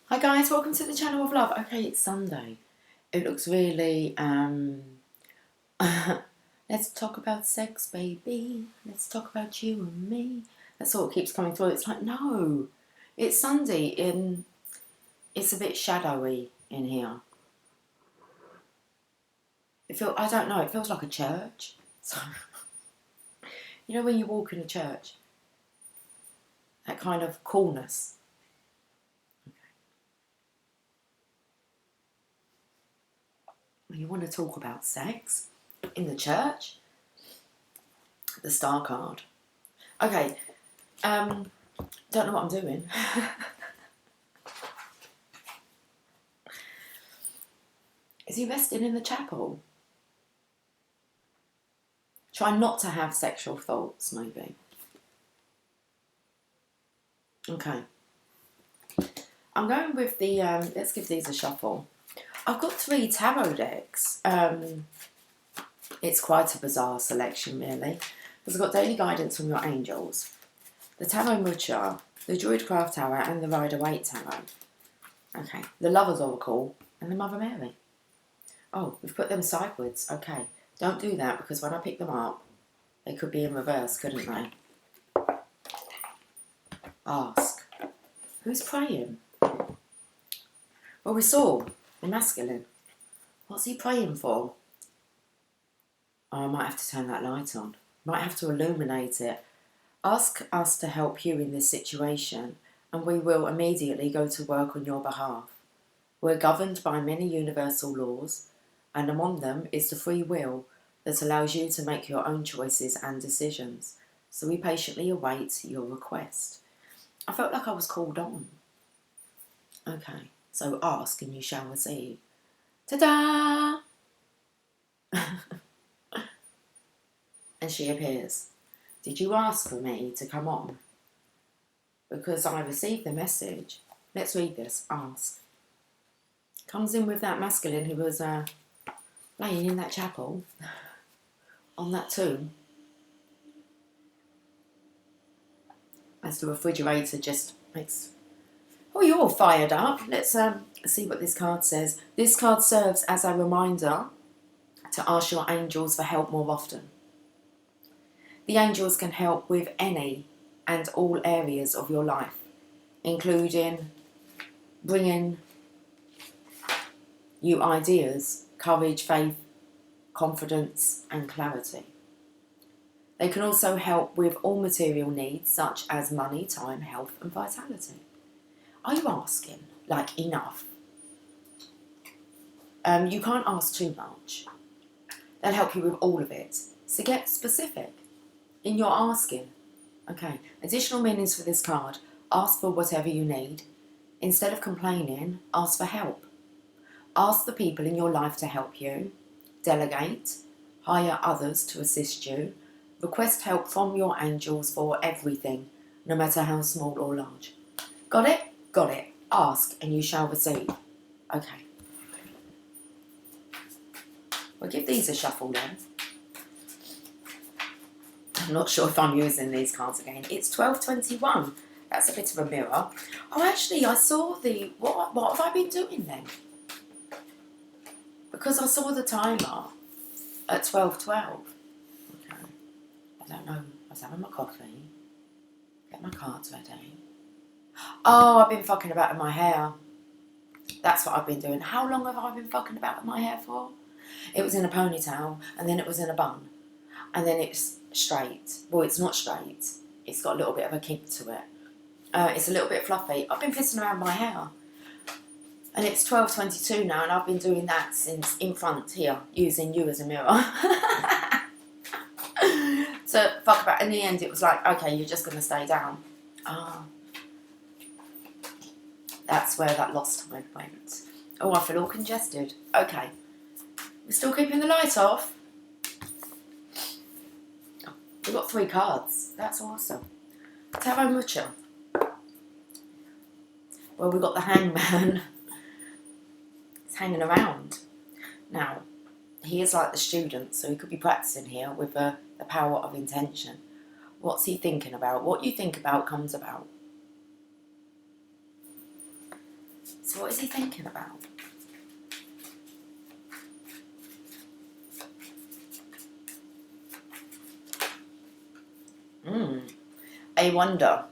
Hi guys, welcome to the channel of love. Okay, it's Sunday. It looks really, let's talk about sex, baby. Let's talk about you and me. That's all it keeps coming through. It's like, no, it's Sunday and it's a bit shadowy in here. I don't know, it feels like a church. So, you know when you walk in a church, that kind of coolness. You want to talk about sex in the church? The star card. Okay, don't know what I'm doing. Is he resting in the chapel? Try not to have sexual thoughts, maybe. Okay. I'm going with the, let's give these a shuffle. I've got 3 tarot decks. It's quite a bizarre selection, really. Because I've got daily guidance from your angels, the Tarot Mucha, the Druidcraft Tarot, and the Rider-Waite Tarot. Okay. The Lover's Oracle and the Mother Mary. Oh, we've put them sideways. Okay. Don't do that, because when I pick them up, they could be in reverse, couldn't they? Ask. Who's praying? Well, we saw the masculine. What's he praying for? Oh, I might have to turn that light on. Might have to illuminate it. Ask us to help you in this situation, and we will immediately go to work on your behalf. We're governed by many universal laws, and among them is the free will that allows you to make your own choices and decisions. So we patiently await your request. I felt like I was called on. Okay, so ask and you shall receive. Ta-da! And she appears. Did you ask for me to come on? Because I received the message. Let's read this. Ask. Comes in with that masculine who was laying in that chapel on that tomb. As the refrigerator just makes... Oh, you're all fired up. Let's see what this card says. This card serves as a reminder to ask your angels for help more often. The angels can help with any and all areas of your life, including bringing you ideas, courage, faith, confidence, and clarity. They can also help with all material needs such as money, time, health, and vitality. Are you asking, like, enough? You can't ask too much. They'll help you with all of it. So get specific in your asking. Okay, additional meanings for this card. Ask for whatever you need. Instead of complaining, ask for help. Ask the people in your life to help you. Delegate. Hire others to assist you. Request help from your angels for everything, no matter how small or large. Got it? Got it. Ask and you shall receive. Okay. We'll give these a shuffle then. I'm not sure if I'm using these cards again. It's 12:21. That's a bit of a mirror. Oh, actually, I saw the... What have I been doing then? Because I saw the timer at 12:12. Okay. I don't know. I was having my coffee. Get my cards ready. Oh, I've been fucking about with my hair. That's what I've been doing. How long have I been fucking about with my hair for? It was in a ponytail, and then it was in a bun. And then it's straight. Well, it's not straight. It's got a little bit of a kink to it. It's a little bit fluffy. I've been pissing around my hair. And it's 12:22 now, and I've been doing that since in front here, using you as a mirror. So, fuck about. In the end, it was like, okay, you're just going to stay down. That's where that lost time went. Oh, I feel all congested. Okay. We're still keeping the light off. Oh, we've got 3 cards. That's awesome. Tarot Mucha. Well, we've got the Hangman. He's hanging around. Now, he is like the student, so he could be practicing here with the power of intention. What's he thinking about? What you think about comes about. So what is he thinking about? I wonder.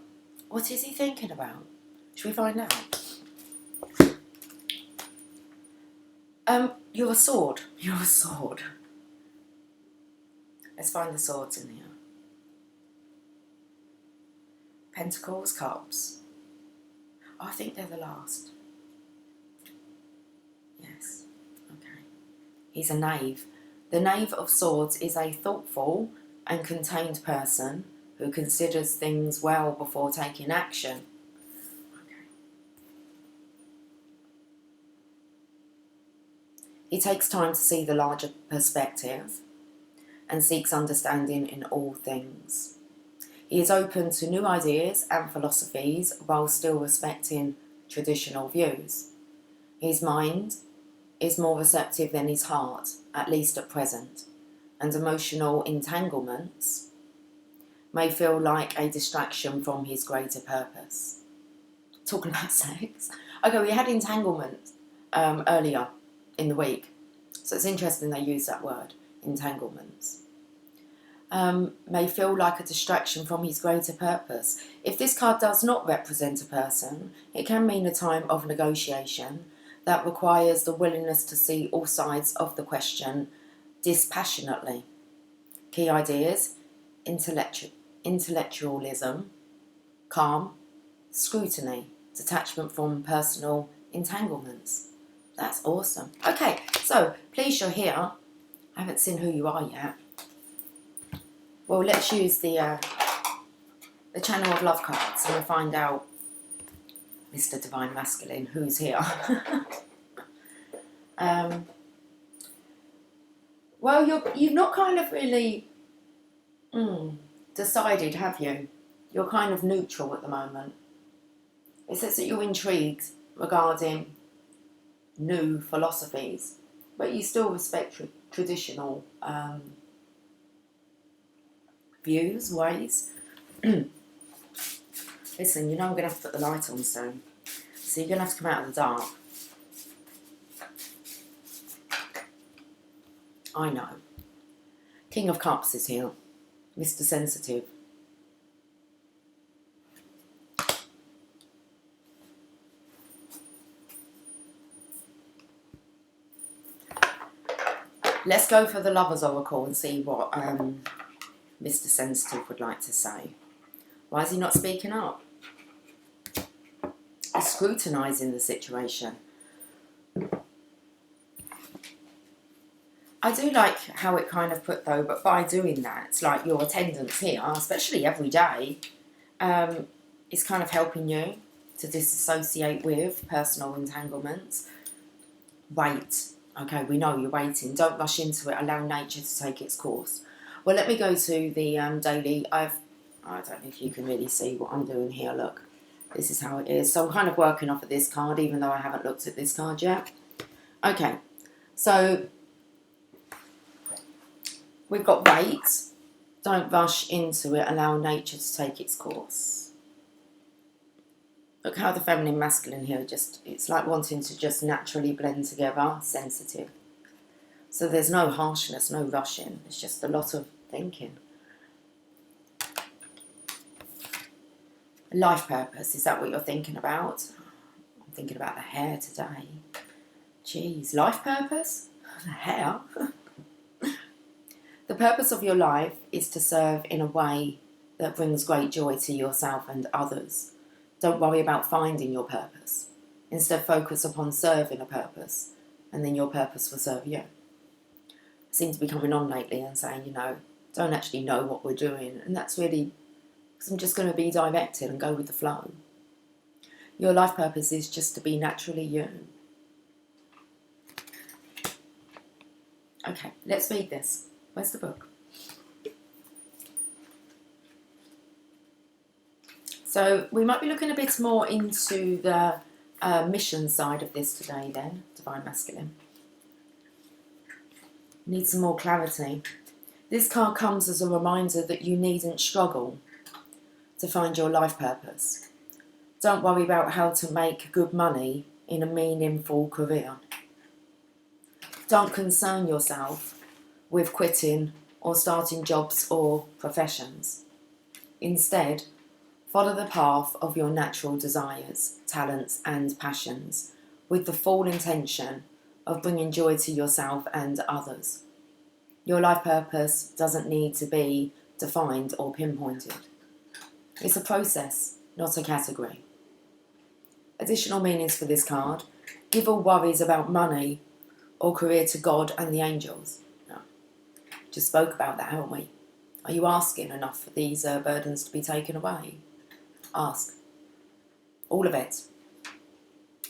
What is he thinking about? Should we find out? You're a sword. You're a sword. Let's find the swords in here. Pentacles, cups. Oh, I think they're the last. Yes. Okay. He's a knave. The Knave of Swords is a thoughtful and contained person who considers things well before taking action. Okay. He takes time to see the larger perspective and seeks understanding in all things. He is open to new ideas and philosophies while still respecting traditional views. His mind is more receptive than his heart, at least at present, and emotional entanglements may feel like a distraction from his greater purpose. Talking about sex. Okay, we had entanglement earlier in the week, so it's interesting they use that word, entanglements. May feel like a distraction from his greater purpose. If this card does not represent a person, it can mean a time of negotiation that requires the willingness to see all sides of the question dispassionately. Key ideas: intellectualism, calm, scrutiny, detachment from personal entanglements. That's awesome. Okay, so please, you're here. I haven't seen who you are yet. Well, let's use the Channel of Love cards and we'll find out, Mr. Divine Masculine, who's here. Well, you've not kind of really decided, have you? You're kind of neutral at the moment. It says that you're intrigued regarding new philosophies, but you still respect traditional views, ways. Listen, you know I'm going to have to put the light on soon, so you're going to have to come out of the dark. I know. King of Cups is here. Mr. Sensitive. Let's go for the Lover's Oracle and see what Mr. Sensitive would like to say. Why is he not speaking up? He's scrutinising the situation. I do like how it kind of put, though, but by doing that, it's like your attendance here, especially every day, is kind of helping you to disassociate with personal entanglements. Wait. Okay, we know you're waiting. Don't rush into it. Allow nature to take its course. Well, let me go to the daily. I don't know if you can really see what I'm doing here. Look, this is how it is. So I'm kind of working off of this card, even though I haven't looked at this card yet. Okay, so we've got wait. Don't rush into it. Allow nature to take its course. Look how the feminine masculine here it's like wanting to just naturally blend together. Sensitive. So there's no harshness, no rushing. It's just a lot of thinking. Life purpose, is that what you're thinking about? I'm thinking about the hair today. Jeez, life purpose? The hair? The purpose of your life is to serve in a way that brings great joy to yourself and others. Don't worry about finding your purpose. Instead, focus upon serving a purpose, and then your purpose will serve you. I seem to be coming on lately and saying, you know, don't actually know what we're doing, and that's really because I'm just going to be directed and go with the flow. Your life purpose is just to be naturally you. Okay, let's read this. Where's the book? So we might be looking a bit more into the mission side of this today then, Divine Masculine. Need some more clarity. This card comes as a reminder that you needn't struggle to find your life purpose. Don't worry about how to make good money in a meaningful career. Don't concern yourself with quitting or starting jobs or professions. Instead, follow the path of your natural desires, talents and passions with the full intention of bringing joy to yourself and others. Your life purpose doesn't need to be defined or pinpointed. It's a process, not a category. Additional meanings for this card: give all worries about money or career to God and the angels. No. Just spoke about that, haven't we? Are you asking enough for these burdens to be taken away? Ask. All of it.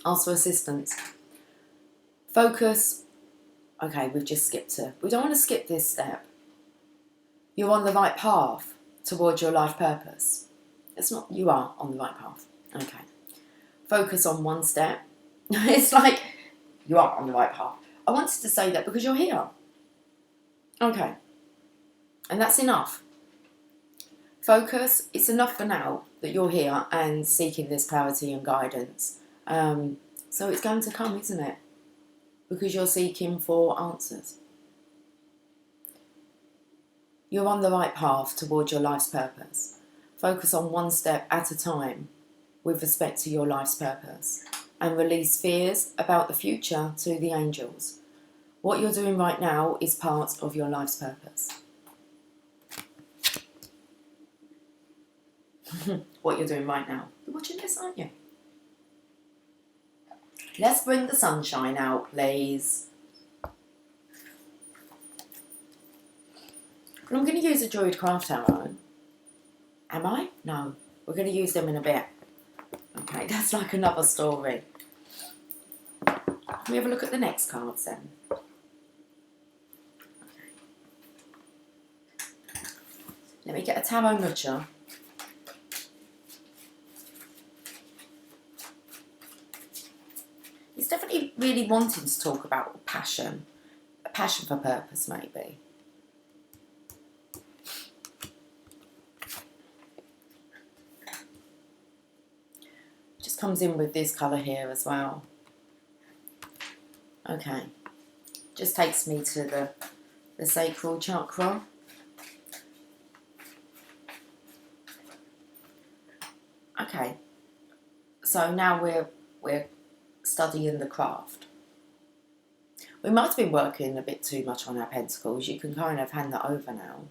Ask for assistance. Focus. Okay, we've just skipped it. We don't want to skip this step. You're on the right path towards your life purpose. It's not, you are on the right path. Okay. Focus on one step. It's like, you are on the right path. I wanted to say that because you're here. Okay. And that's enough. Focus, it's enough for now that you're here and seeking this clarity and guidance. So it's going to come, isn't it? Because you're seeking for answers. You're on the right path towards your life's purpose. Focus on one step at a time with respect to your life's purpose, and release fears about the future to the angels. What you're doing right now is part of your life's purpose. What you're doing right now. You're watching this, aren't you? Let's bring the sunshine out, please. And I'm going to use a Druid Craft Arrow. Am I? No. We're going to use them in a bit. Okay, that's like another story. Can we have a look at the next cards then? Okay. Let me get a tarot nudger. He's definitely really wanting to talk about passion. A passion for purpose, maybe. Just comes in with this colour here as well. Okay. Just takes me to the sacral chakra. Okay. So now we're studying the craft. We might have been working a bit too much on our pentacles. You can kind of hand that over now.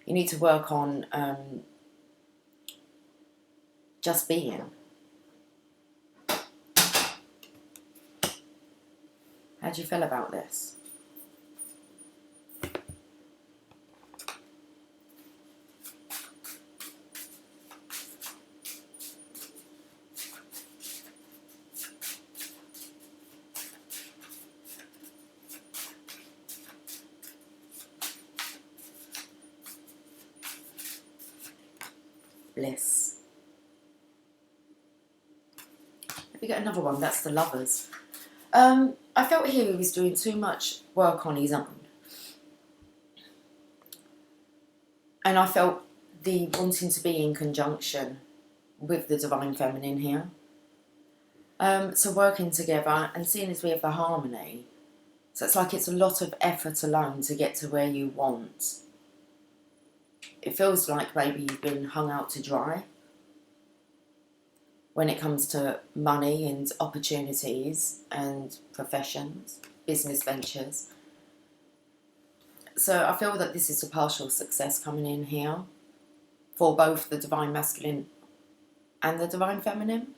You need to work on just being. How do you feel about this? Bliss. Let me get another one. That's the Lovers. I felt here he was doing too much work on his own. And I felt the wanting to be in conjunction with the Divine Feminine here. So working together, and seeing as we have the harmony, so it's like it's a lot of effort alone to get to where you want. It feels like maybe you've been hung out to dry when it comes to money and opportunities and professions, business ventures. So I feel that this is a partial success coming in here for both the Divine Masculine and the Divine Feminine.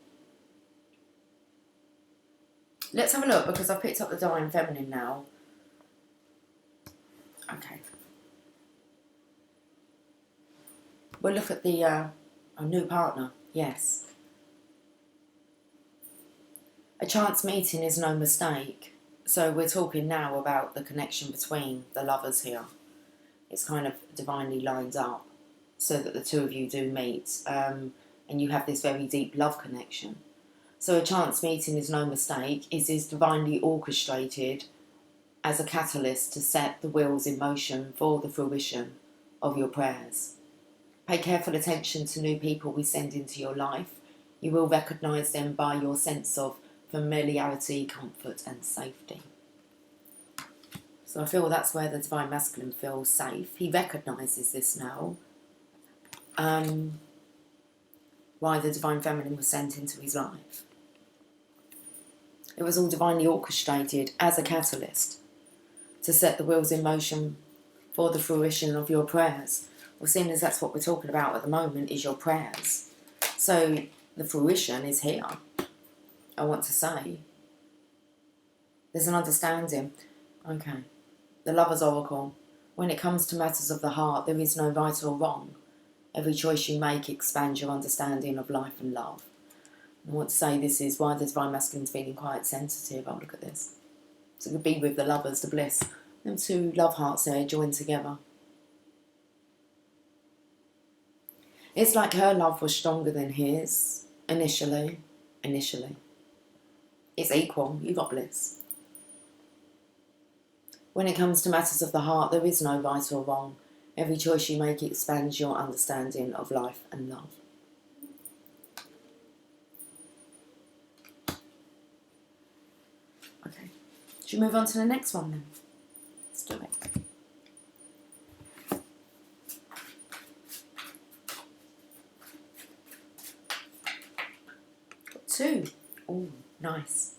Let's have a look, because I've picked up the Divine Feminine now. Okay. We'll look at the a new partner. Yes. A chance meeting is no mistake. So we're talking now about the connection between the lovers here. It's kind of divinely lined up so that the two of you do meet, and you have this very deep love connection. So a chance meeting is no mistake. It is divinely orchestrated as a catalyst to set the wheels in motion for the fruition of your prayers. Pay careful attention to new people we send into your life. You will recognise them by your sense of familiarity, comfort and safety. So I feel that's where the Divine Masculine feels safe. He recognises this now. Why the Divine Feminine was sent into his life. It was all divinely orchestrated as a catalyst to set the wheels in motion for the fruition of your prayers. Well, seeing as that's what we're talking about at the moment is your prayers. So the fruition is here, I want to say. There's an understanding. Okay. The Lover's Oracle. When it comes to matters of the heart, there is no right or wrong. Every choice you make expands your understanding of life and love. I want to say this is why the Divine Masculine is feeling quite sensitive. Oh, look at this. So it could be with the lovers, the bliss. Them two love hearts there joined together. It's like her love was stronger than his initially. It's equal. You got bliss. When it comes to matters of the heart, there is no right or wrong. Every choice you make expands your understanding of life and love. Okay. Should we move on to the next one then? Let's do it. Got two. Oh, nice.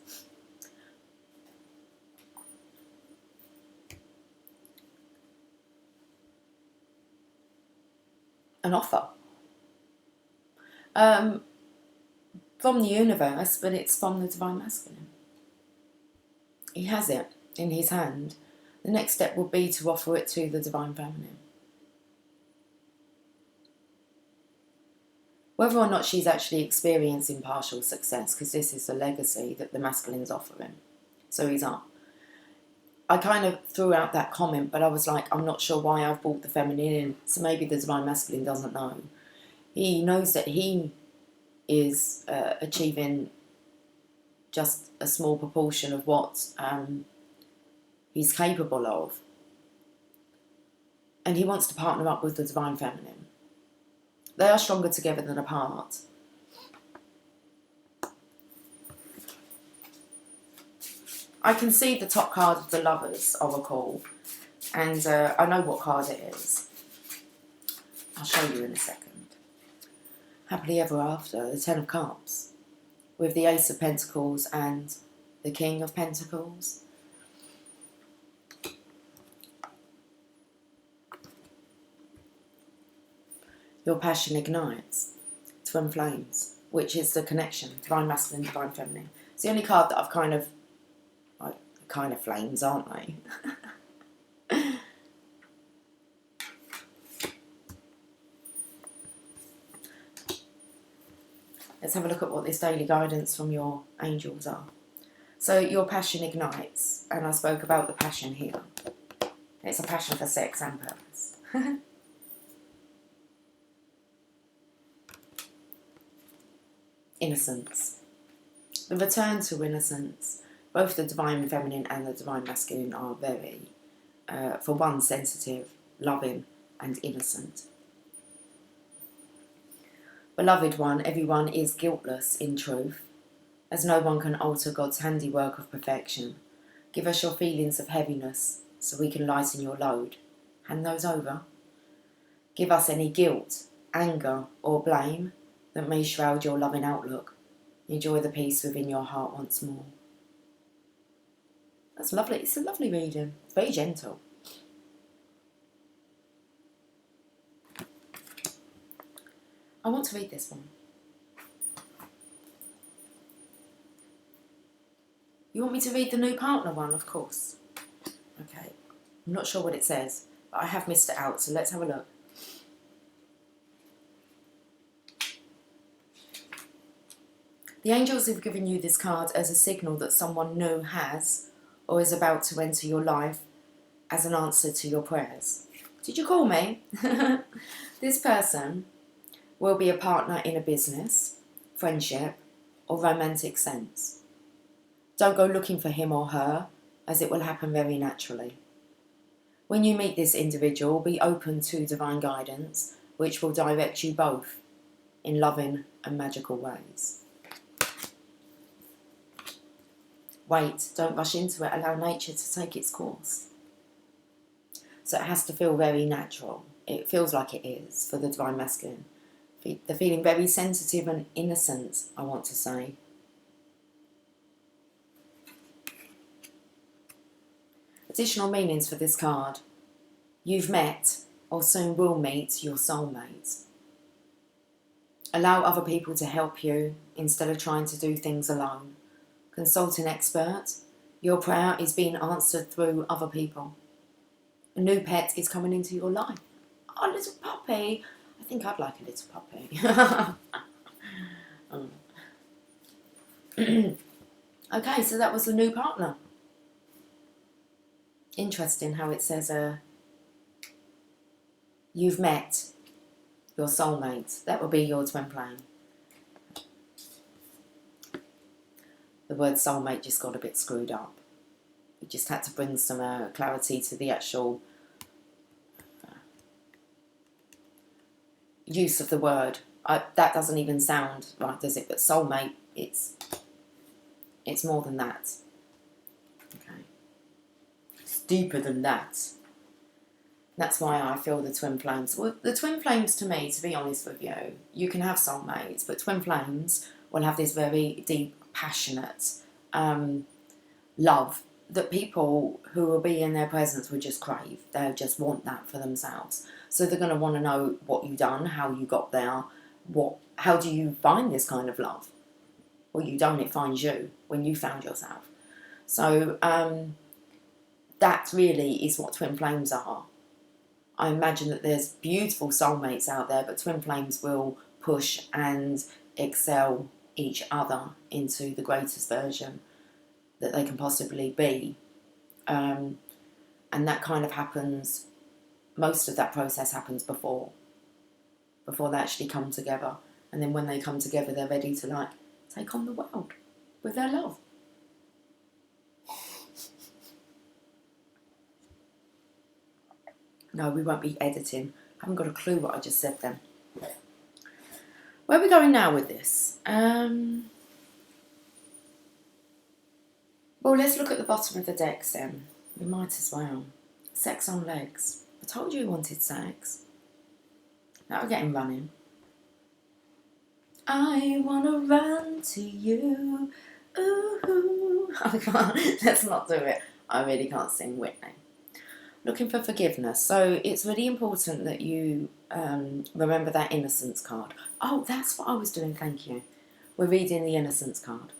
An offer. From the universe, but it's from the Divine Masculine. He has it in his hand. The next step will be to offer it to the Divine Feminine. Whether or not she's actually experiencing partial success, because this is the legacy that the Masculine's offering. So he's up. I kind of threw out that comment, but I was like, I'm not sure why I've brought the Feminine in. So maybe the Divine Masculine doesn't know. He knows that he is achieving just a small proportion of what he's capable of. And he wants to partner up with the Divine Feminine. They are stronger together than apart. I can see the top card of the Lover's Oracle, and I know what card it is. I'll show you in a second. Happily Ever After, the Ten of Cups, with the Ace of Pentacles and the King of Pentacles. Your passion ignites, twin flames, which is the connection, Divine Masculine, Divine Feminine. It's the only card that I've kind of flames, aren't they? Let's have a look at what this daily guidance from your angels are. So your passion ignites, and I spoke about the passion here. It's a passion for sex and purpose. Innocence. The return to innocence. Both the Divine Feminine and the Divine Masculine are very, for one, sensitive, loving and innocent. Beloved one, everyone is guiltless in truth, as no one can alter God's handiwork of perfection. Give us your feelings of heaviness, so we can lighten your load. Hand those over. Give us any guilt, anger or blame that may shroud your loving outlook. Enjoy the peace within your heart once more. That's lovely. It's a lovely reading. It's very gentle. I want to read this one. You want me to read the new partner one, of course. Okay. I'm not sure what it says, but I have missed it out, so let's have a look. The angels have given you this card as a signal that someone new has or is about to enter your life as an answer to your prayers. Did you call me? This person will be a partner in a business, friendship, or romantic sense. Don't go looking for him or her, as it will happen very naturally. When you meet this individual, be open to divine guidance, which will direct you both in loving and magical ways. wait, don't rush into it, allow nature to take its course. So it has to feel very natural. It feels like it is for the Divine Masculine. They're feeling very sensitive and innocent, I want to say. Additional meanings for this card. You've met, or soon will meet, your soulmate. Allow other people to help you instead of trying to do things alone. Consult an expert. Your prayer is being answered through other people. A new pet is coming into your life. Oh, a little puppy. I think I'd like a little puppy. Okay, so that was the new partner. Interesting how it says you've met your soulmate. That will be your twin flame. The word soulmate just got a bit screwed up. We just had to bring some clarity to the actual use of the word. That doesn't even sound right, does it? But soulmate, it's more than that. Okay, it's deeper than that. That's why I feel the twin flames. Well, the twin flames, to me, to be honest with you, you can have soulmates, but twin flames will have this very deep, passionate love that people who will be in their presence will just crave. They'll just want that for themselves. So they're going to want to know what you've done, how you got there, how do you find this kind of love? Well, you don't, it finds you when you found yourself. So that really is what twin flames are. I imagine that there's beautiful soulmates out there, but twin flames will push and excel each other into the greatest version that they can possibly be. And that kind of happens, most of that process happens before they actually come together. And then when they come together, they're ready to take on the world with their love. No, we won't be editing. I haven't got a clue what I just said then. Where are we going now with this? Well, let's look at the bottom of the decks then. We might as well. Sex on legs. I told you you wanted sex. That'll get him running. I wanna run to you. Ooh. I can't. Let's not do it. I really can't sing Whitney. Looking for forgiveness. So it's really important that you remember that innocence card. Oh, that's what I was doing, thank you. We're reading the innocence card.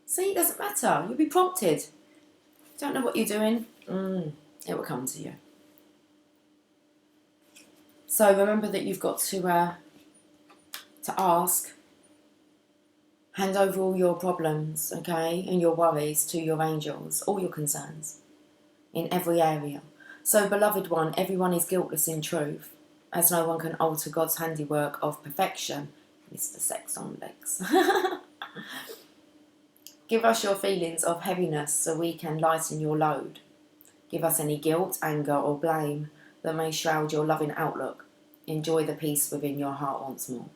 See, it doesn't matter. You'll be prompted. Don't know what you're doing? It will come to you. So remember that you've got to ask. Hand over all your problems, okay, and your worries to your angels, all your concerns, in every area. So, beloved one, everyone is guiltless in truth, as no one can alter God's handiwork of perfection. Mr. Sex on Legs. Give us your feelings of heaviness so we can lighten your load. Give us any guilt, anger or blame that may shroud your loving outlook. Enjoy the peace within your heart once more.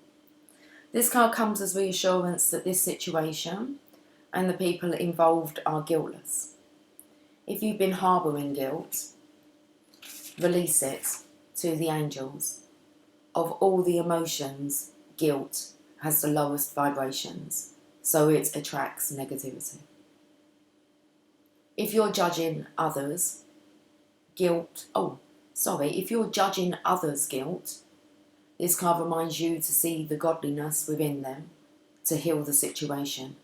This card comes as reassurance that this situation and the people involved are guiltless. If you've been harbouring guilt, release it to the angels. Of all the emotions, guilt has the lowest vibrations, so it attracts negativity. If you're judging others' guilt, if you're judging others' guilt, this card reminds you to see the godliness within them to heal the situation.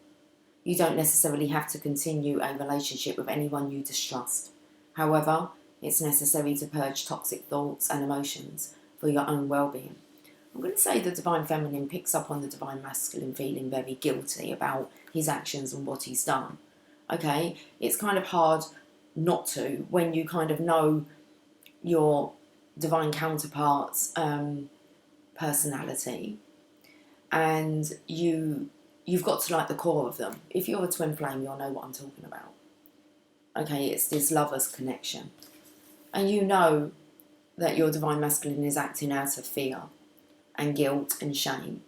You don't necessarily have to continue a relationship with anyone you distrust. However, it's necessary to purge toxic thoughts and emotions for your own well-being. I'm going to say the Divine Feminine picks up on the Divine Masculine feeling very guilty about his actions and what he's done. Okay, it's kind of hard not to when you kind of know your divine counterpart's personality, and you've got to like the core of them. If you're a twin flame, you'll know what I'm talking about. Okay, it's this lover's connection, and you know that your divine masculine is acting out of fear and guilt and shame,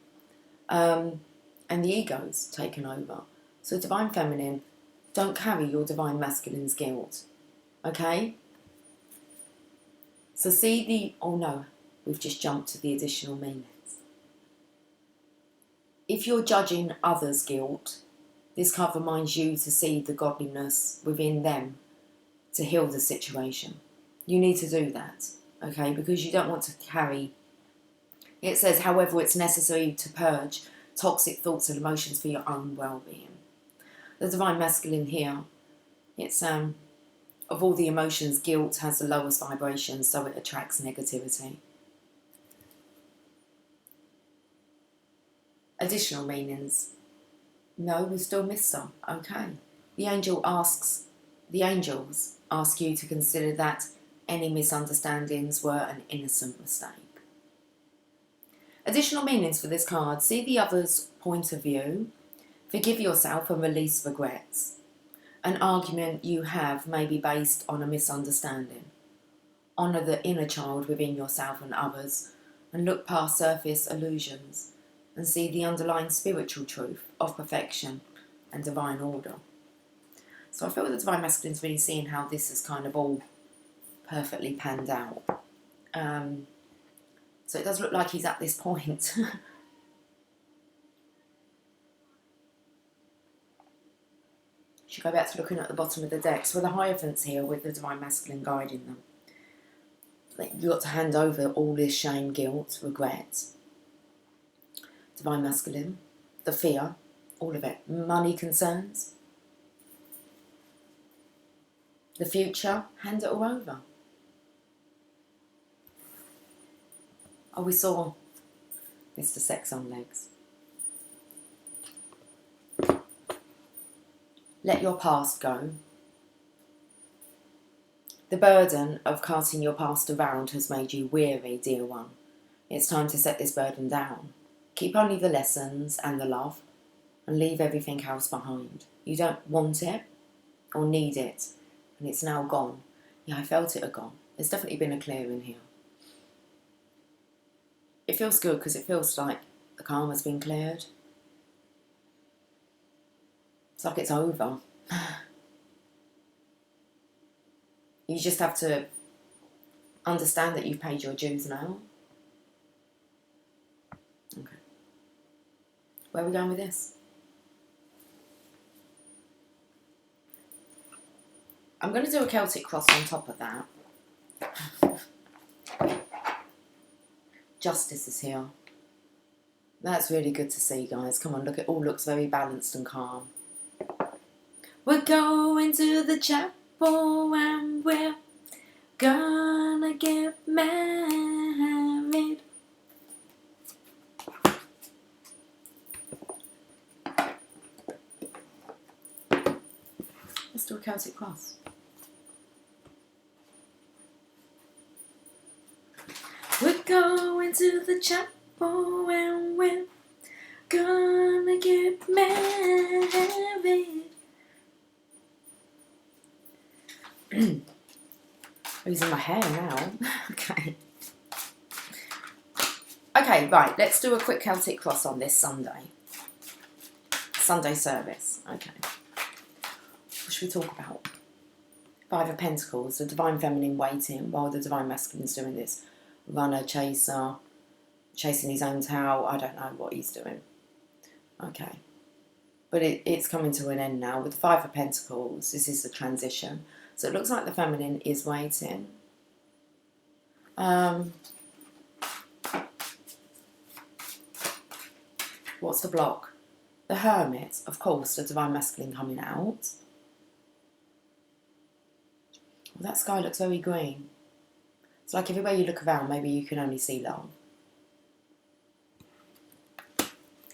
and the ego's taken over. So Divine Feminine, don't carry your Divine Masculine's guilt. Okay? So see the... Oh no, we've just jumped to the additional meanings. If you're judging others' guilt, this card reminds you to see the godliness within them to heal the situation. You need to do that, okay? Because you don't want to carry... It says, however, it's necessary to purge toxic thoughts and emotions for your own well-being. The Divine Masculine here, it's... of all the emotions, guilt has the lowest vibration, so it attracts negativity. Additional meanings. No, we still missed some. Okay. The angels ask you to consider that any misunderstandings were an innocent mistake. Additional meanings for this card. See the other's point of view. Forgive yourself and release regrets. An argument you have may be based on a misunderstanding. Honour the inner child within yourself and others, and look past surface illusions and see the underlying spiritual truth of perfection and divine order. So I feel that the Divine Masculine is really seeing how this is kind of all perfectly panned out. So it does look like he's at this point. Should go back to looking at the bottom of the decks with the Hierophants here with the Divine Masculine guiding them. You've got to hand over all this shame, guilt, regret. Divine Masculine, the fear, all of it. Money concerns. The future, hand it all over. Oh, we saw Mr. Sex on Legs. Let your past go. The burden of casting your past around has made you weary, dear one. It's time to set this burden down. Keep only the lessons and the love, and leave everything else behind. You don't want it or need it, and it's now gone. Yeah, I felt it had gone. There's definitely been a clearing here. It feels good because it feels like the karma's been cleared. It's like it's over. You just have to understand that you've paid your dues now. Okay. Where are we going with this? I'm going to do a Celtic cross on top of that. Justice is here. That's really good to see, guys. Come on, look, it all looks very balanced and calm. We're going to the chapel and we're gonna get married. Let's do a Celtic cross. We're going to the chapel and we're gonna get married. Losing my hair now. Okay. Okay, right, let's do a quick Celtic cross on this Sunday. Sunday service. Okay. What should we talk about? Five of Pentacles, the Divine Feminine waiting while the Divine Masculine is doing this. Runner, chaser, chasing his own tail. I don't know what he's doing. Okay. But it's coming to an end now. With the Five of Pentacles, this is the transition. So it looks like the feminine is waiting. What's the block? The Hermit, of course, the Divine Masculine coming out. Well, that sky looks very green. It's like everywhere you look around, maybe you can only see love.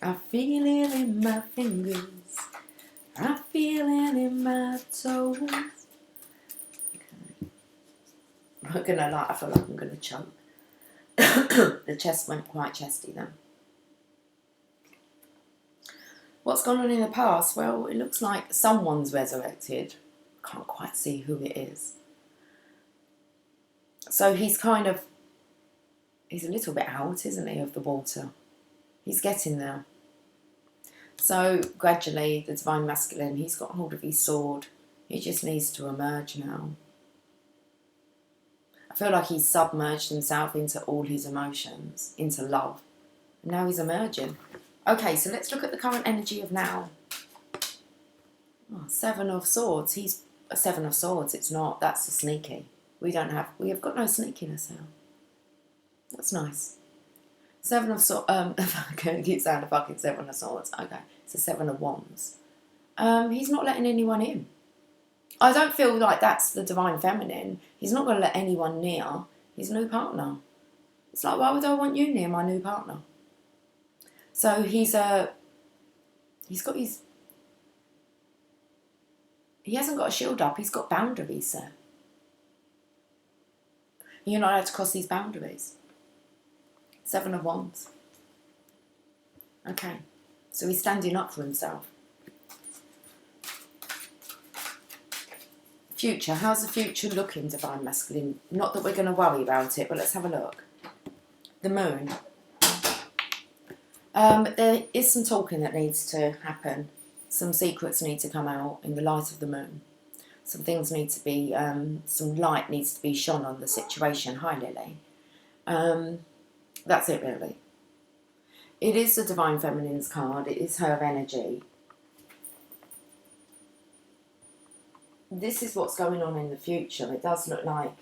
I feel it in my fingers. I feel it in my toes. I'm not gonna lie, I feel like I'm gonna choke. The chest went quite chesty then. What's gone on in the past? Well, it looks like someone's resurrected. Can't quite see who it is. So he's a little bit out, isn't he, of the water. He's getting there. So gradually, the Divine Masculine, he's got hold of his sword. He just needs to emerge now. I feel like he's submerged himself into all his emotions, into love. And now he's emerging. Okay, so let's look at the current energy of now. Oh, Seven of Swords. He's a Seven of Swords. It's not. That's the sneaky. We have got no sneakiness now. That's nice. Seven of Swords. I keep saying a fucking Seven of Swords. Okay, it's a Seven of Wands. He's not letting anyone in. I don't feel like that's the Divine Feminine. He's not going to let anyone near his new partner. It's like, why would I want you near my new partner? So he's got his... He hasn't got a shield up. He's got boundaries set. You're not allowed to cross these boundaries. Seven of Wands. Okay. So he's standing up for himself. Future. How's the future looking, Divine Masculine? Not that we're going to worry about it, but let's have a look. The Moon. There is some talking that needs to happen. Some secrets need to come out in the light of the moon. Some things need to be, some light needs to be shone on the situation. Hi, Lily. That's it, really. It is the Divine Feminine's card. It is her energy. This is what's going on in the future. It does look like...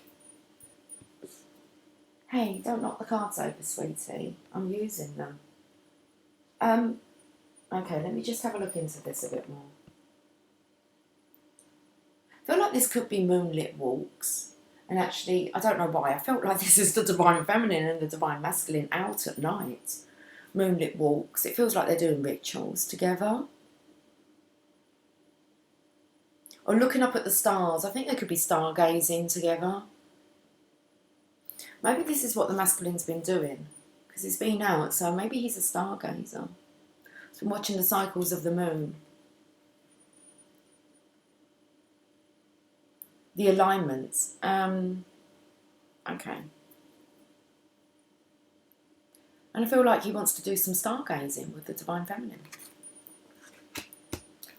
Hey, don't knock the cards over, sweetie. I'm using them. Okay, let me just have a look into this a bit more. I feel like this could be moonlit walks. And actually, I don't know why, I felt like this is the Divine Feminine and the Divine Masculine out at night. Moonlit walks. It feels like they're doing rituals together. Or looking up at the stars. I think they could be stargazing together. Maybe this is what the masculine's been doing. Because he's been out, so maybe he's a stargazer. He's been watching the cycles of the moon. The alignments. Okay. And I feel like he wants to do some stargazing with the Divine Feminine.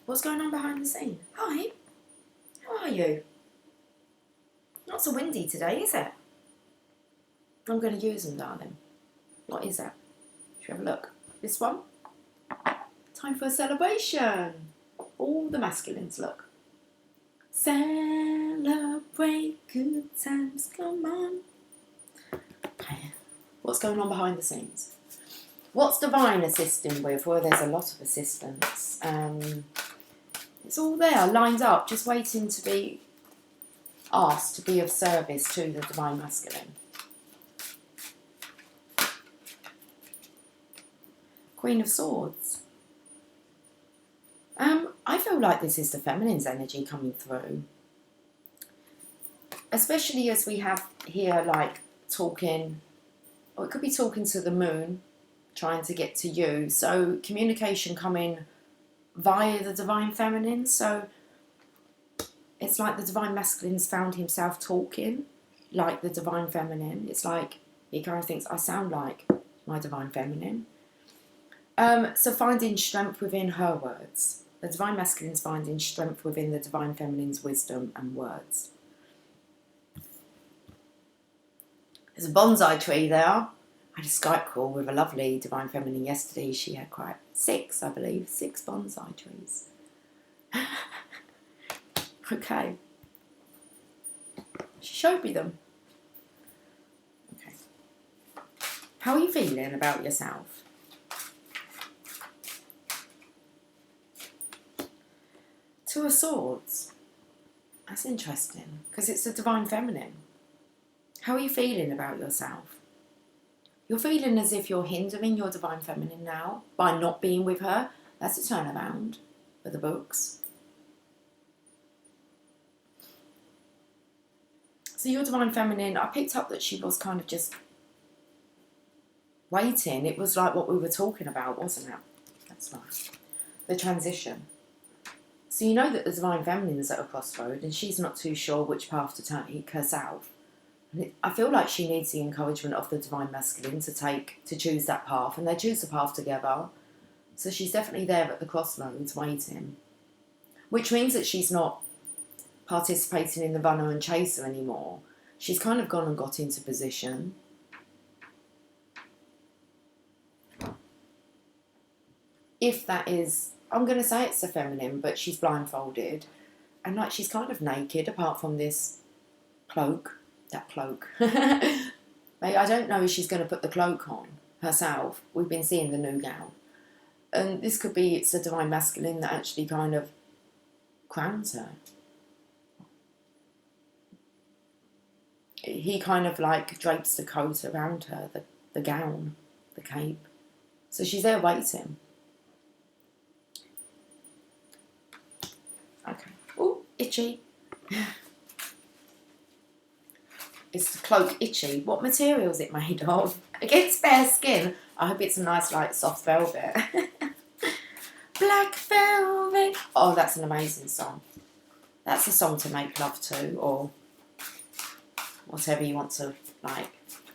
What's going on behind the scene? Hi. How are you? Not so windy today, is it? I'm going to use them, darling. What is that? Should we have a look? This one? Time for a celebration. All the masculines, look. Celebrate good times, come on. Okay. What's going on behind the scenes? What's Divine assisting with? Well, there's a lot of assistance. It's all there, lined up, just waiting to be asked to be of service to the Divine Masculine. Queen of Swords. I feel like this is the feminine's energy coming through. Especially as we have here, like, talking, or it could be talking to the moon, trying to get to you. So communication coming via the Divine Feminine. So it's like the Divine Masculine's found himself talking like the Divine Feminine. It's like he kind of thinks, I sound like my Divine Feminine. So finding strength within her words. The Divine Masculine's finding strength within the Divine Feminine's wisdom and words. There's a bonsai tree there. I had a Skype call with a lovely Divine Feminine yesterday. She had quite 6, I believe, 6 bonsai trees. Okay. She showed me them. Okay. How are you feeling about yourself? Two of Swords. That's interesting, because it's the Divine Feminine. How are you feeling about yourself? You're feeling as if you're hindering your Divine Feminine now by not being with her. That's a turnaround for the books. So your Divine Feminine, I picked up that she was kind of just waiting. It was like what we were talking about, wasn't it? That's nice. The transition. So you know that the Divine Feminine is at a crossroad and she's not too sure which path to take herself. And I feel like she needs the encouragement of the Divine Masculine to choose that path. And they choose the path together. So she's definitely there at the crossroads waiting, which means that she's not participating in the runner and chaser anymore. She's kind of gone and got into position. If that is, I'm going to say it's the feminine, but she's blindfolded. And like she's kind of naked apart from this cloak. That cloak. I don't know if she's going to put the cloak on herself. We've been seeing the new gown. And this could be, it's the divine masculine that actually kind of crowns her. He kind of like drapes the coat around her, the gown, the cape. So she's there waiting. Okay. Oh, itchy. Is the cloak itchy? What material is it made of? Against bare skin. I hope it's a nice, like, soft velvet. Black velvet. Oh, that's an amazing song. That's a song to make love to, or whatever you want to, like,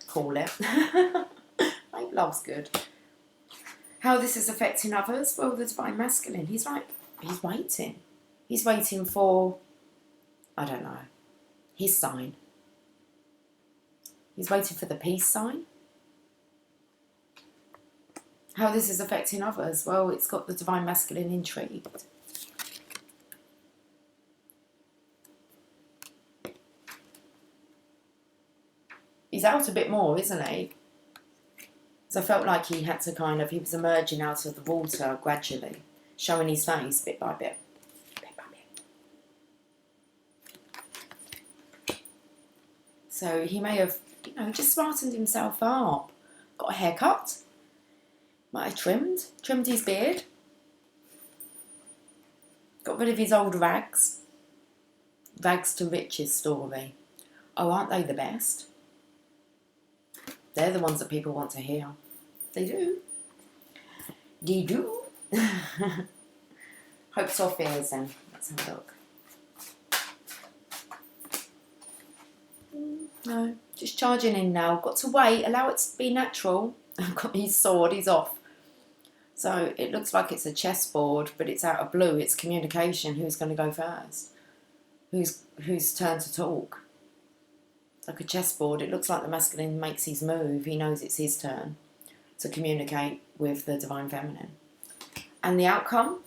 call it. Make love's good. How this is affecting others? Well, the divine masculine. He's waiting. He's waiting for, I don't know, his sign. He's waiting for the peace sign. How this is affecting others? Well, it's got the divine masculine intrigued. He's out a bit more, isn't he? So I felt like he had to kind of, he was emerging out of the water gradually, showing his face bit by bit. So he may have, you know, just smartened himself up. Got a haircut. Might have trimmed his beard. Got rid of his old rags. Rags to riches story. Oh, aren't they the best? They're the ones that people want to hear. They do. They do. Hopes or fears then. Let's have a look. No, just charging in now. Got to wait, allow it to be natural. I've got his sword, he's off. So it looks like it's a chessboard, but it's out of blue. It's communication. Who's going to go first? Whose turn to talk? It's like a chessboard. It looks like the masculine makes his move. He knows it's his turn to communicate with the divine feminine. And the outcome?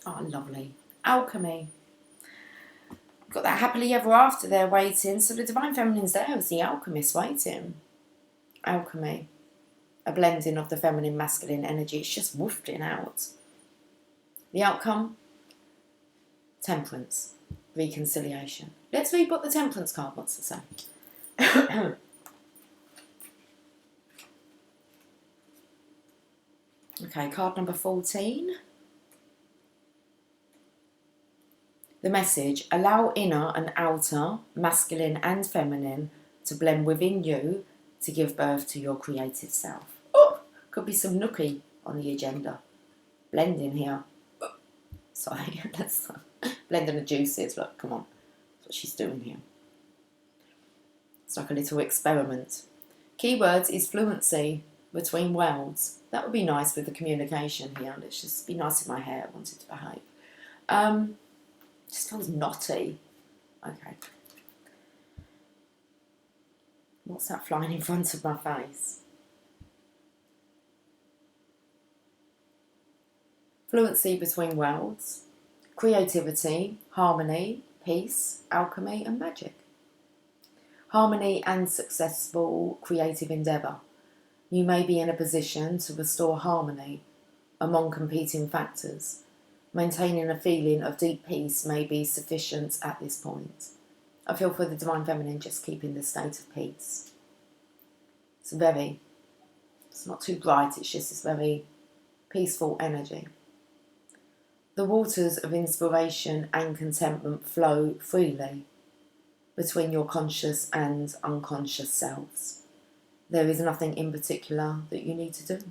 Oh, lovely. Alchemy. Got that happily ever after there waiting. So the divine feminine's there as the alchemist waiting. Alchemy. A blending of the feminine masculine energy. It's just woofing out. The outcome? Temperance. Reconciliation. Let's read what the temperance card wants to say. Okay, card number 14. The message, allow inner and outer, masculine and feminine, to blend within you to give birth to your creative self. Oh, could be some nookie on the agenda. Blending here. Oh, sorry, that's blending the juices. Look, come on. That's what she's doing here. It's like a little experiment. Keywords is fluency between worlds. That would be nice with the communication here. Let's just be nice with my hair. I want it to behave. Just feels knotty. Okay. What's that flying in front of my face? Fluency between worlds. Creativity, harmony, peace, alchemy and magic. Harmony and successful creative endeavour. You may be in a position to restore harmony among competing factors. Maintaining a feeling of deep peace may be sufficient at this point. I feel for the divine feminine just keeping the state of peace. It's not too bright, it's just this very peaceful energy. The waters of inspiration and contentment flow freely between your conscious and unconscious selves. There is nothing in particular that you need to do.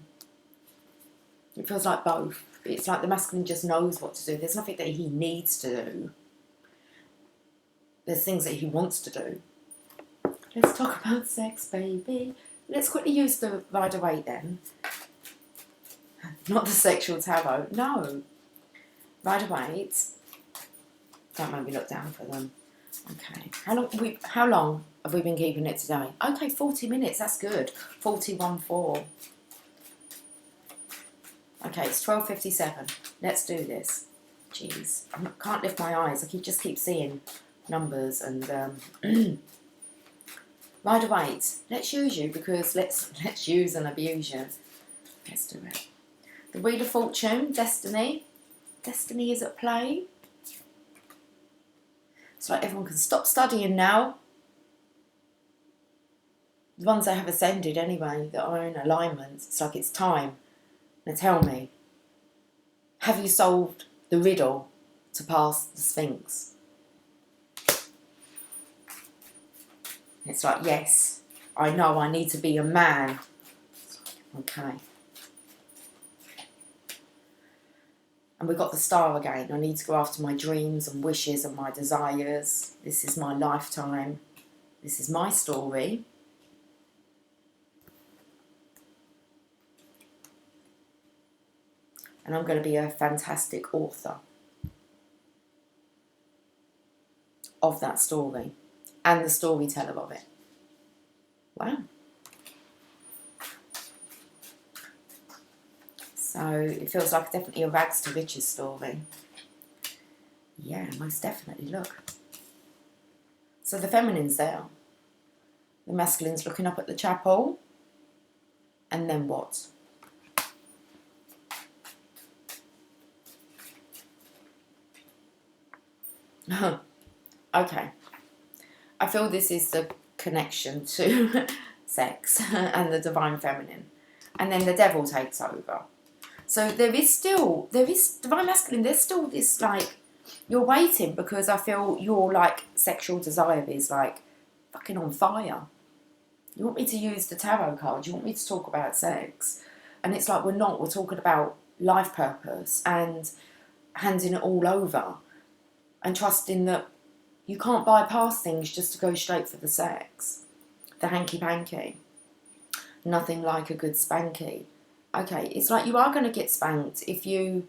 It feels like both. It's like the masculine just knows what to do. There's nothing that he needs to do. There's things that he wants to do. Let's talk about sex, baby. Let's quickly use the Rider-Waite then. Not the sexual tarot. No. Rider-Waite. Don't make me look down for them. Okay. How long have we been keeping it today? Okay, 40 minutes. That's good. 41.4. Okay, it's 12:57. Let's do this. Jeez, I can't lift my eyes. I just keep seeing numbers and Rider-Waite. Let's use you because let's use and abuse you. Let's do it. The Wheel of Fortune, Destiny. Destiny is at play. It's like everyone can stop studying now. The ones that have ascended anyway, that are in alignment. It's like it's time. Now tell me, have you solved the riddle to pass the Sphinx? It's like, yes, I know I need to be a man. Okay. And we got the Star again. I need to go after my dreams and wishes and my desires. This is my lifetime. This is my story. And I'm going to be a fantastic author of that story and the storyteller of it. Wow. So it feels like definitely a rags to riches story. Yeah, most definitely. Look. So the feminine's there. The masculine's looking up at the chapel. And then what? Okay. I feel this is the connection to sex and the divine feminine. And then the devil takes over. So there is divine masculine, there's still this like, you're waiting because I feel your like sexual desire is like fucking on fire. You want me to use the tarot card, you want me to talk about sex. And it's like we're talking about life purpose and handing it all over. And trusting that you can't bypass things just to go straight for the sex. The hanky-panky. Nothing like a good spanky. Okay, it's like you are going to get spanked if you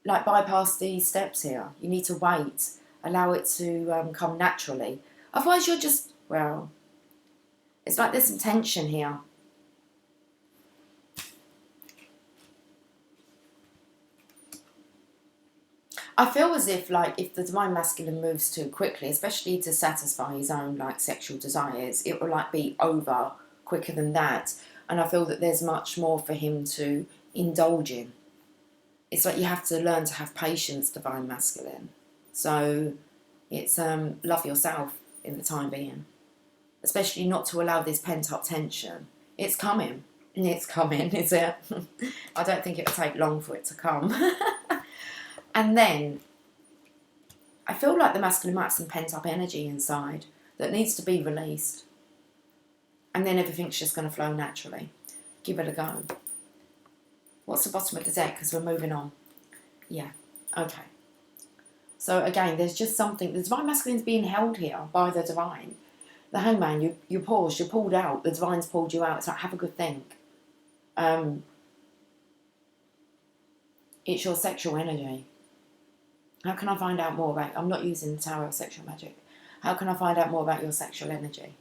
like bypass these steps here. You need to wait. Allow it to come naturally. Otherwise you're just, well, it's like there's some tension here. I feel as if, like, if the divine masculine moves too quickly, especially to satisfy his own, like, sexual desires, it will, like, be over quicker than that. And I feel that there's much more for him to indulge in. It's like you have to learn to have patience, divine masculine. So it's love yourself in the time being. Especially not to allow this pent-up tension. It's coming. It's coming, is it? I don't think it'll take long for it to come. And then, I feel like the masculine might have some pent-up energy inside that needs to be released. And then everything's just going to flow naturally. Give it a go. What's the bottom of the deck? Because we're moving on. Yeah, okay. So again, there's just something, the divine masculine's being held here by the divine. The hangman, you paused, you're pulled out, the divine's pulled you out. It's like, have a good think. It's your sexual energy. How can I find out more about... I'm not using the tarot of sexual magic. How can I find out more about your sexual energy?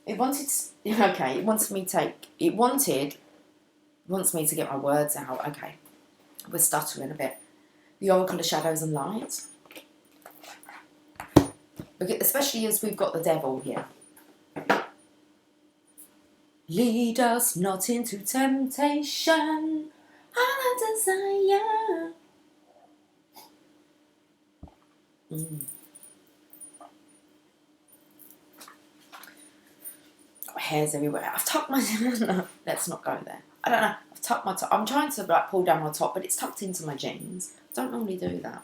It wanted... Okay, it wants me to get my words out. Okay, we're stuttering a bit. The Oracle of Shadows and Light. Especially as we've got the devil here. Lead us not into temptation. Our desire. Hairs everywhere. I've tucked my... No, let's not go there. I don't know. I've tucked my top. I'm trying to like pull down my top, but it's tucked into my jeans. I don't normally do that.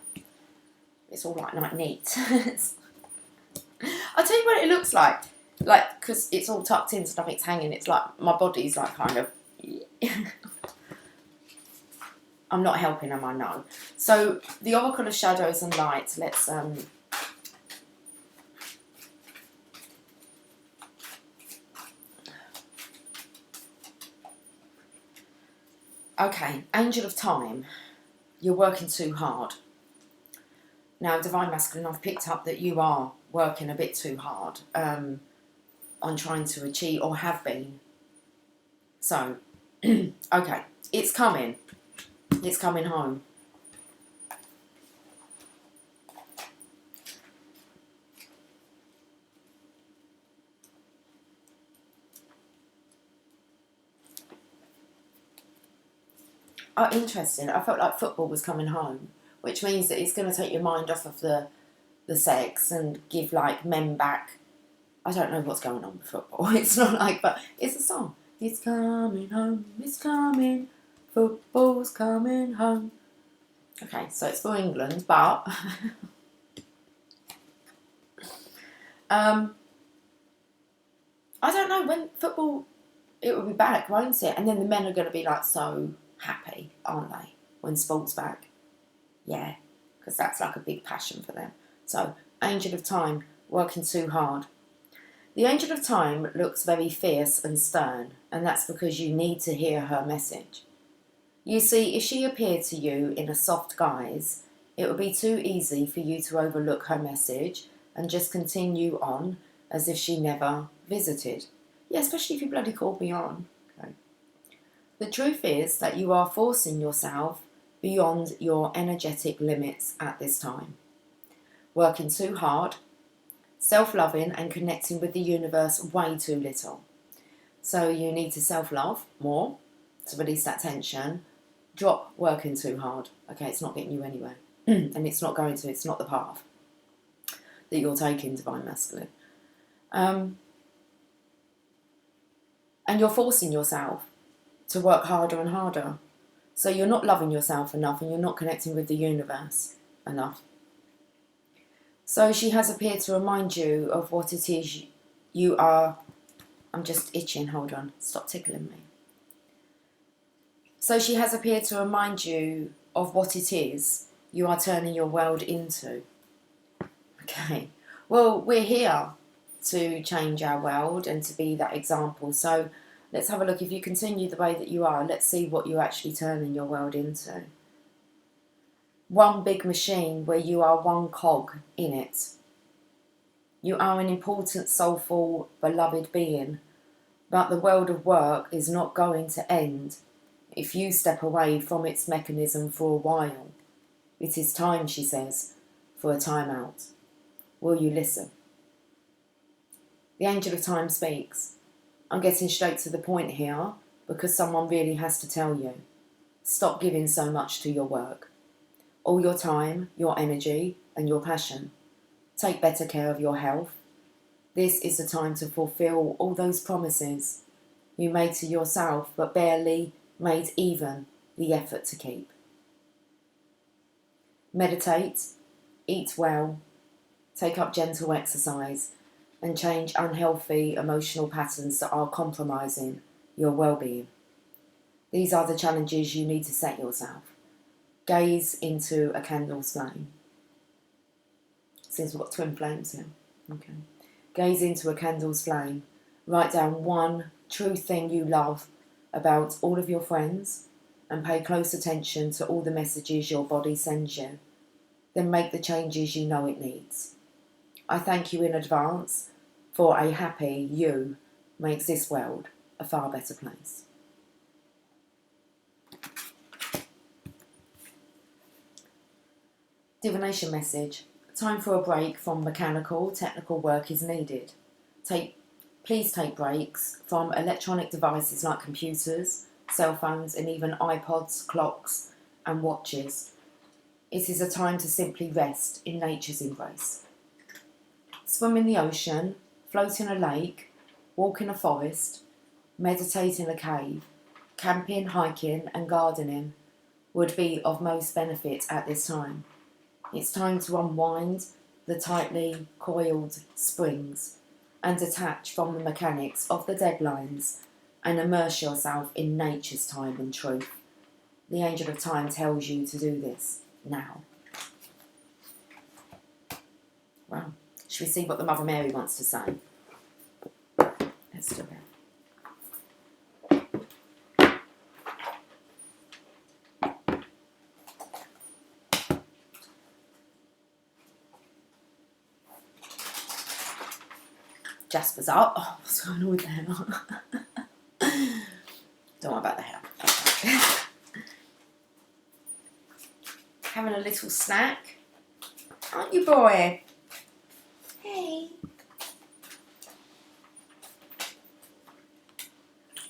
It's all like neat. I'll tell you what it looks like. Like, because it's all tucked in, so nothing's hanging. It's like my body's like kind of... I'm not helping them, I know. So the Oracle of Shadows and Light, let's... okay, Angel of Time, you're working too hard. Now, Divine Masculine, I've picked up that you are working a bit too hard on trying to achieve, or have been. So, okay, it's coming. It's coming home. Oh, interesting. I felt like football was coming home, which means that it's going to take your mind off of the sex and give like men back. I don't know what's going on with football. It's not like, but it's a song. It's coming home. It's coming. Football's coming home. Okay, so it's for England, but I don't know when football. It will be back, won't it? And then the men are going to be like so happy, aren't they, when sport's back? Yeah, because that's like a big passion for them. So, Angel of Time, working too hard. The Angel of Time looks very fierce and stern, and that's because you need to hear her message. You see, if she appeared to you in a soft guise, it would be too easy for you to overlook her message and just continue on as if she never visited. Yeah, especially if you bloody called me on. Okay. The truth is that you are forcing yourself beyond your energetic limits at this time. Working too hard, self-loving and connecting with the universe way too little. So you need to self-love more to release that tension. Drop working too hard. Okay, it's not getting you anywhere. And it's not going to, it's not the path that you're taking, Divine Masculine. And you're forcing yourself to work harder and harder. So you're not loving yourself enough and you're not connecting with the universe enough. So she has appeared to remind you of what it is you are... I'm just itching, hold on, stop tickling me. So she has appeared to remind you of what it is you are turning your world into. Okay, well, we're here to change our world and to be that example. So let's have a look. If you continue the way that you are, let's see what you're actually turning your world into. One big machine where you are one cog in it. You are an important, soulful, beloved being, but the world of work is not going to end if you step away from its mechanism for a while. It is time, she says, for a time out. Will you listen? The Angel of Time speaks. I'm getting straight to the point here because someone really has to tell you. Stop giving so much to your work. All your time, your energy, and your passion. Take better care of your health. This is the time to fulfill all those promises you made to yourself but barely made even the effort to keep. Meditate, eat well, take up gentle exercise, and change unhealthy emotional patterns that are compromising your well-being. These are the challenges you need to set yourself. Gaze into a candle's flame. Seems we've got twin flames here. Okay. Gaze into a candle's flame. Write down one true thing you love about all of your friends and pay close attention to all the messages your body sends you. Then make the changes you know it needs. I thank you in advance for a happy you makes this world a far better place. Divination message. Time for a break from mechanical, technical work is needed. Please take breaks from electronic devices like computers, cell phones, and even iPods, clocks, and watches. It is a time to simply rest in nature's embrace. Swim in the ocean, float in a lake, walk in a forest, meditate in a cave, camping, hiking, and gardening would be of most benefit at this time. It's time to unwind the tightly coiled springs and detach from the mechanics of the deadlines and immerse yourself in nature's time and truth. The angel of time tells you to do this now. Well, should we see what the Mother Mary wants to say? Let's do it. Jasper's up. Oh, what's going on with the hair? Don't worry about the hair. Okay. Having a little snack. Aren't you, boy? Hey.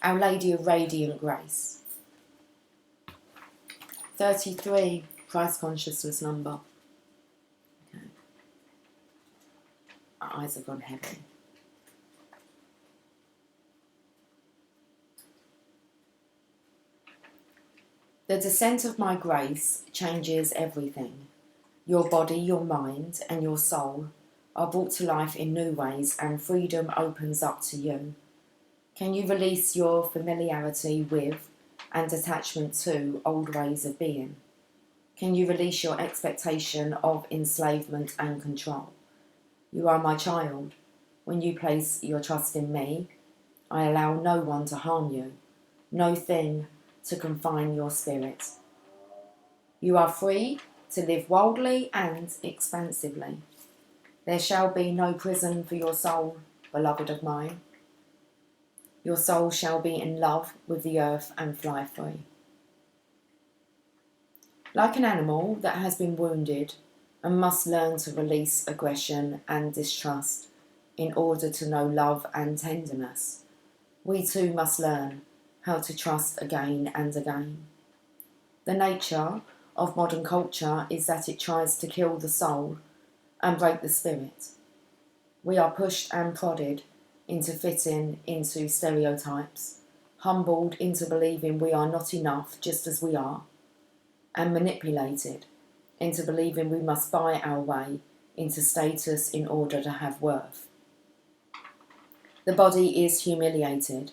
Our Lady of Radiant Grace. 33, Christ consciousness number. Okay. Our eyes have gone heavy. The descent of my grace changes everything. Your body, your mind, and your soul are brought to life in new ways, and freedom opens up to you. Can you release your familiarity with and attachment to old ways of being? Can you release your expectation of enslavement and control? You are my child. When you place your trust in me, I allow no one to harm you, no thing to confine your spirit. You are free to live wildly and expansively. There shall be no prison for your soul, beloved of mine. Your soul shall be in love with the earth and fly free. Like an animal that has been wounded and must learn to release aggression and distrust in order to know love and tenderness, we too must learn how to trust again and again. The nature of modern culture is that it tries to kill the soul and break the spirit. We are pushed and prodded into fitting into stereotypes, humbled into believing we are not enough just as we are, and manipulated into believing we must buy our way into status in order to have worth. The body is humiliated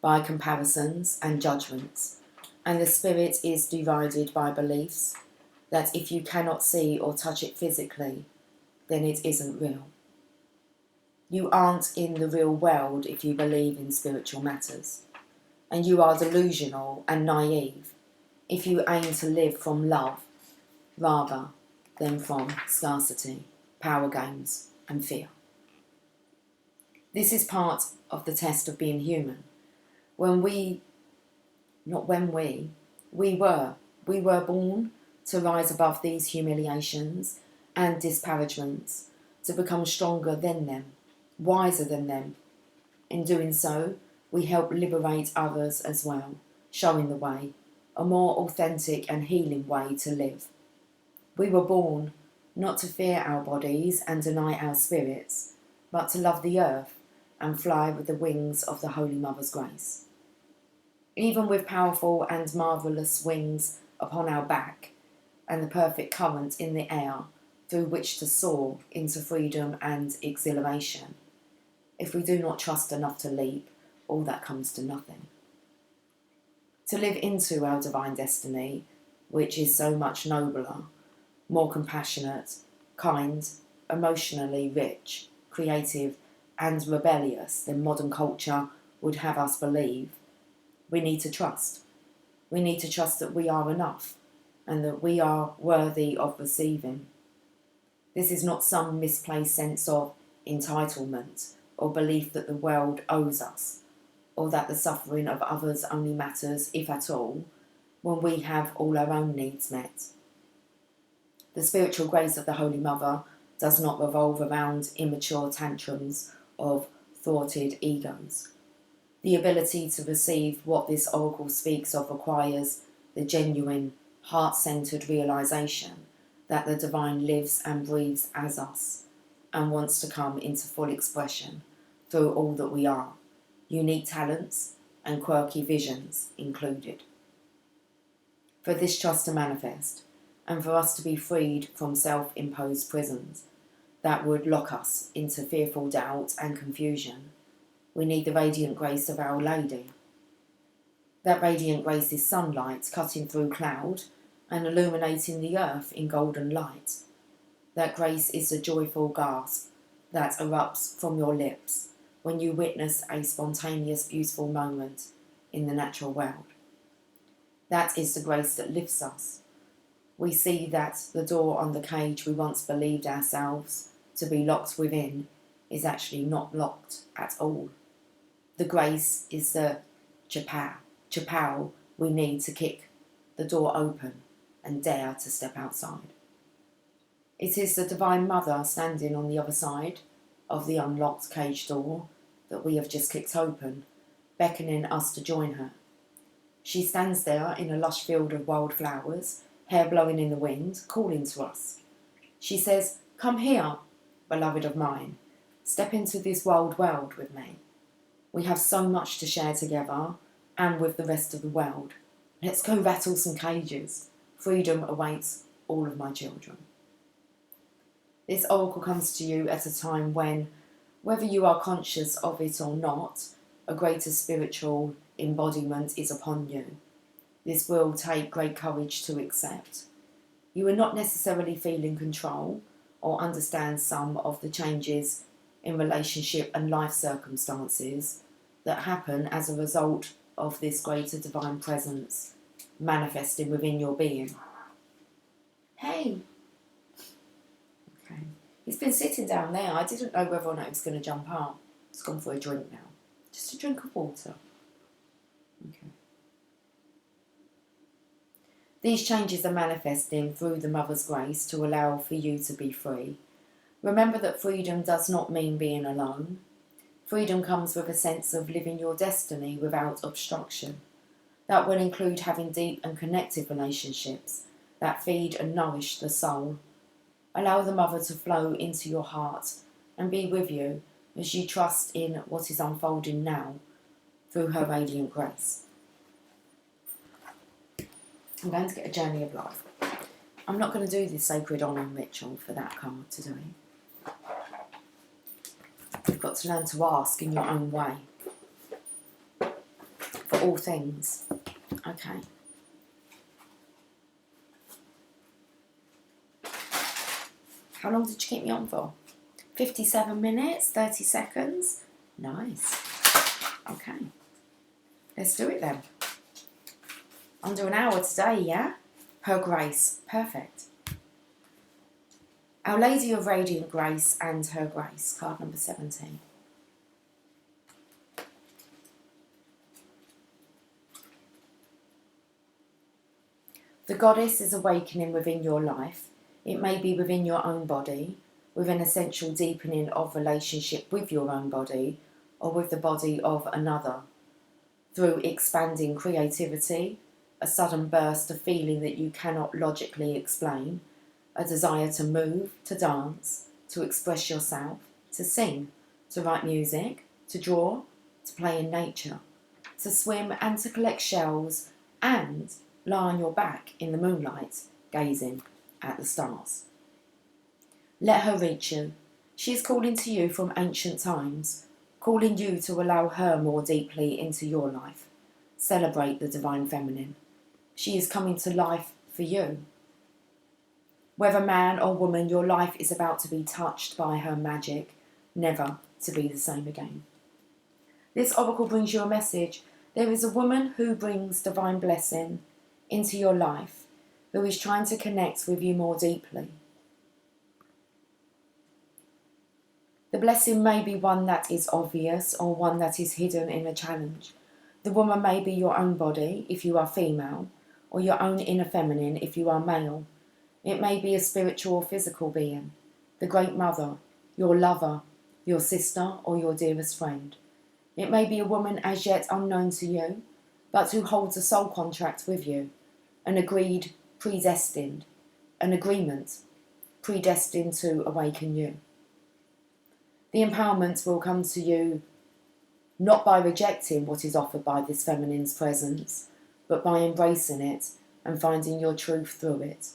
by comparisons and judgments, and the spirit is derided by beliefs that if you cannot see or touch it physically, then it isn't real. You aren't in the real world if you believe in spiritual matters, and you are delusional and naive if you aim to live from love rather than from scarcity, power games, and fear. This is part of the test of being human. We were born to rise above these humiliations and disparagements, to become stronger than them, wiser than them. In doing so, we help liberate others as well, showing the way, a more authentic and healing way to live. We were born not to fear our bodies and deny our spirits, but to love the earth and fly with the wings of the Holy Mother's grace. Even with powerful and marvellous wings upon our back and the perfect current in the air through which to soar into freedom and exhilaration, if we do not trust enough to leap, all that comes to nothing. To live into our divine destiny, which is so much nobler, more compassionate, kind, emotionally rich, creative, and rebellious than modern culture would have us believe, we need to trust. We need to trust that we are enough and that we are worthy of receiving. This is not some misplaced sense of entitlement or belief that the world owes us, or that the suffering of others only matters, if at all, when we have all our own needs met. The spiritual grace of the Holy Mother does not revolve around immature tantrums of thwarted egos. The ability to receive what this oracle speaks of requires the genuine, heart-centred realisation that the divine lives and breathes as us and wants to come into full expression through all that we are, unique talents and quirky visions included. For this trust to manifest, and for us to be freed from self-imposed prisons that would lock us into fearful doubt and confusion, we need the radiant grace of Our Lady. That radiant grace is sunlight cutting through cloud and illuminating the earth in golden light. That grace is the joyful gasp that erupts from your lips when you witness a spontaneous, beautiful moment in the natural world. That is the grace that lifts us. We see that the door on the cage we once believed ourselves to be locked within is actually not locked at all. The grace is the chapow we need to kick the door open and dare to step outside. It is the Divine Mother standing on the other side of the unlocked cage door that we have just kicked open, beckoning us to join her. She stands there in a lush field of wild flowers, hair blowing in the wind, calling to us. She says, "Come here, beloved of mine. Step into this wild world with me. We have so much to share together and with the rest of the world. Let's go rattle some cages. Freedom awaits all of my children." This oracle comes to you at a time when, whether you are conscious of it or not, a greater spiritual embodiment is upon you. This will take great courage to accept. You will not necessarily feel in control or understand some of the changes in relationship and life circumstances that happen as a result of this greater divine presence manifesting within your being. Hey! Okay. He's been sitting down there. I didn't know whether or not he was going to jump up. He's gone for a drink now. Just a drink of water. Okay. These changes are manifesting through the Mother's grace to allow for you to be free. Remember that freedom does not mean being alone. Freedom comes with a sense of living your destiny without obstruction. That will include having deep and connected relationships that feed and nourish the soul. Allow the Mother to flow into your heart and be with you as you trust in what is unfolding now through her radiant grace. I'm going to get a journey of life. I'm not going to do this sacred honour ritual for that card today. You've got to learn to ask in your own way for all things. Okay. How long did you keep me on for? 57 minutes, 30 seconds. Nice. Okay. Let's do it then. Under an hour today, yeah? Her grace. Perfect. Our Lady of Radiant Grace and her grace. Card number 17. The goddess is awakening within your life. It may be within your own body, with an essential deepening of relationship with your own body or with the body of another, through expanding creativity, a sudden burst of feeling that you cannot logically explain, a desire to move, to dance, to express yourself, to sing, to write music, to draw, to play in nature, to swim and to collect shells and lie on your back in the moonlight, gazing at the stars. Let her reach you. She is calling to you from ancient times, calling you to allow her more deeply into your life. Celebrate the divine feminine. She is coming to life for you. Whether man or woman, your life is about to be touched by her magic, never to be the same again. This oracle brings you a message. There is a woman who brings divine blessing into your life, who is trying to connect with you more deeply. The blessing may be one that is obvious or one that is hidden in a challenge. The woman may be your own body if you are female, or your own inner feminine if you are male. It may be a spiritual or physical being, the Great Mother, your lover, your sister, or your dearest friend. It may be a woman as yet unknown to you, but who holds a soul contract with you, an agreement predestined to awaken you. The empowerment will come to you not by rejecting what is offered by this feminine's presence, but by embracing it and finding your truth through it.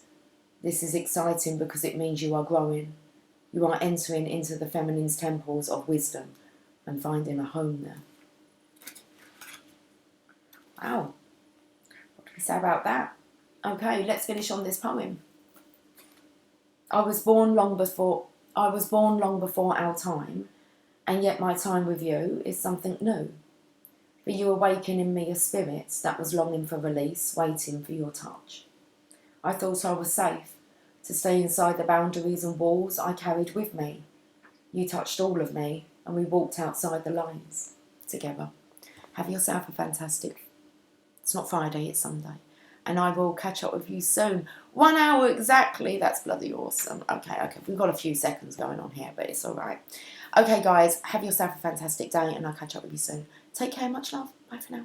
This is exciting because it means you are growing. You are entering into the feminine's temples of wisdom and finding a home there. Wow, So about that. Okay, let's finish on this poem. I was born long before our time, and yet my time with you is something new. For you awaken in me a spirit that was longing for release, waiting for your touch. I thought I was safe to stay inside the boundaries and walls I carried with me. You touched all of me, and we walked outside the lines together. Have yourself a fantastic... It's not Friday, it's Sunday. And I will catch up with you soon. 1 hour exactly. That's bloody awesome. Okay. We've got a few seconds going on here, but it's all right. Okay, guys, have yourself a fantastic day, and I'll catch up with you soon. Take care. Much love. Bye for now.